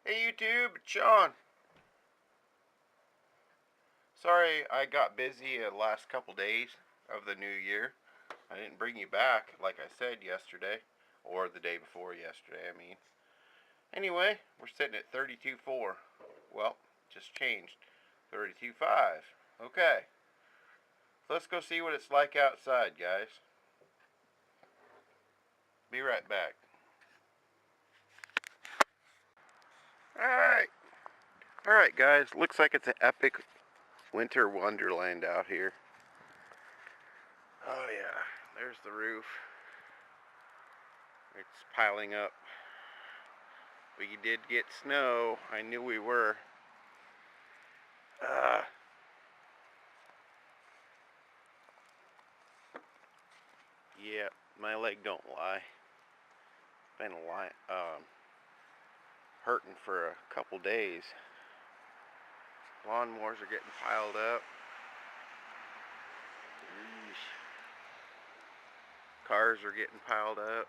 Hey YouTube, it's Sean. Sorry I got busy the last couple days of the new year. I didn't bring you back like I said yesterday, or the day before yesterday, I mean. Anyway, we're sitting at 32.4. Well, just changed. 32.5. Okay. Let's go see what it's like outside, guys. Be right back. Alright guys, looks like it's an epic winter wonderland out here. Oh yeah, there's the roof. It's piling up. We did get snow. I knew we were. Yeah, my leg don't lie. Been hurting for a couple days. Lawnmowers are getting piled up. Eesh. Cars are getting piled up.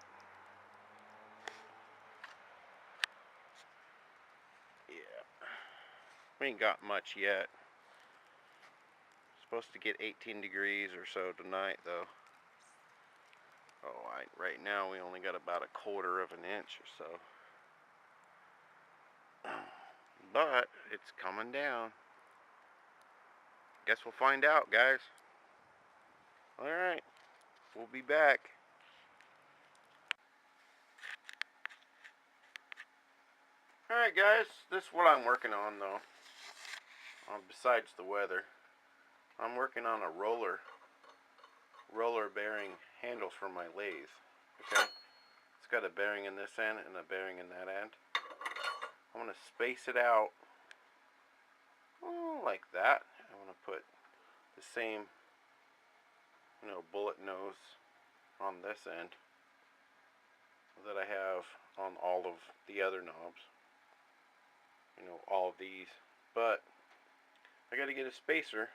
Yeah. We ain't got much yet. Supposed to get 18 degrees or so tonight though. Oh, right now we only got about 1/4 of an inch or so. But it's coming down. Guess we'll find out, guys. Alright, we'll be back. Alright guys, this is what I'm working on though. Besides the weather. I'm working on a roller bearing handles for my lathe. Okay? It's got a bearing in this end and a bearing in that end. I'm going to space it out like that. I want to put the same bullet nose on this end that I have on all of the other knobs. All of these. But I got to get a spacer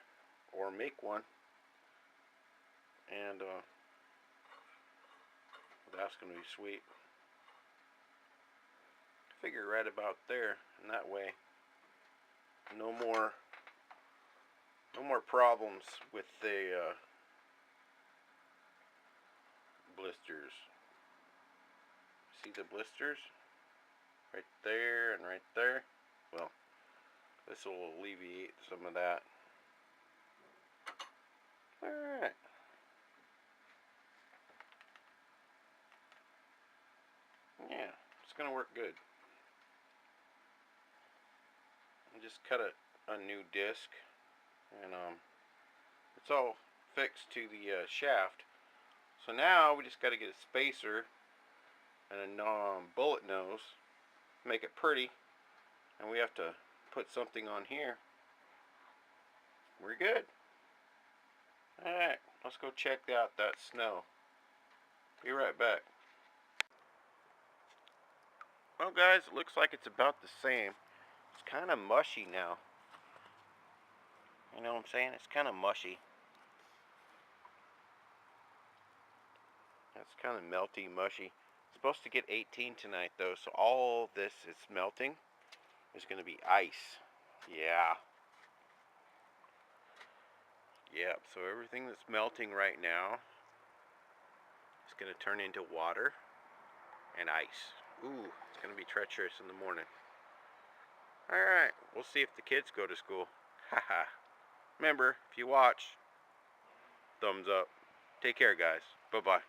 or make one, and that's going to be sweet. Figure right about there, and that way no more problems with the blisters. See the blisters right there and right there? Well, this will alleviate some of that. Alright. Yeah, it's going to work good. I just cut a new disc, and it's all fixed to the shaft. So now we just got to get a spacer and a bullet nose, make it pretty, and we have to put something on here. We're good. Alright, let's go check out that snow. Be right back. Well guys, it looks like it's about the same. It's kind of mushy now. You know what I'm saying? It's kind of mushy. It's kind of melty, mushy. It's supposed to get 18 tonight though, so all this is melting is going to be ice. Yeah. Yep, so everything that's melting right now is going to turn into water and ice. Ooh, it's going to be treacherous in the morning. Alright, we'll see if the kids go to school. Haha. Remember, if you watch, thumbs up. Take care, guys. Bye-bye.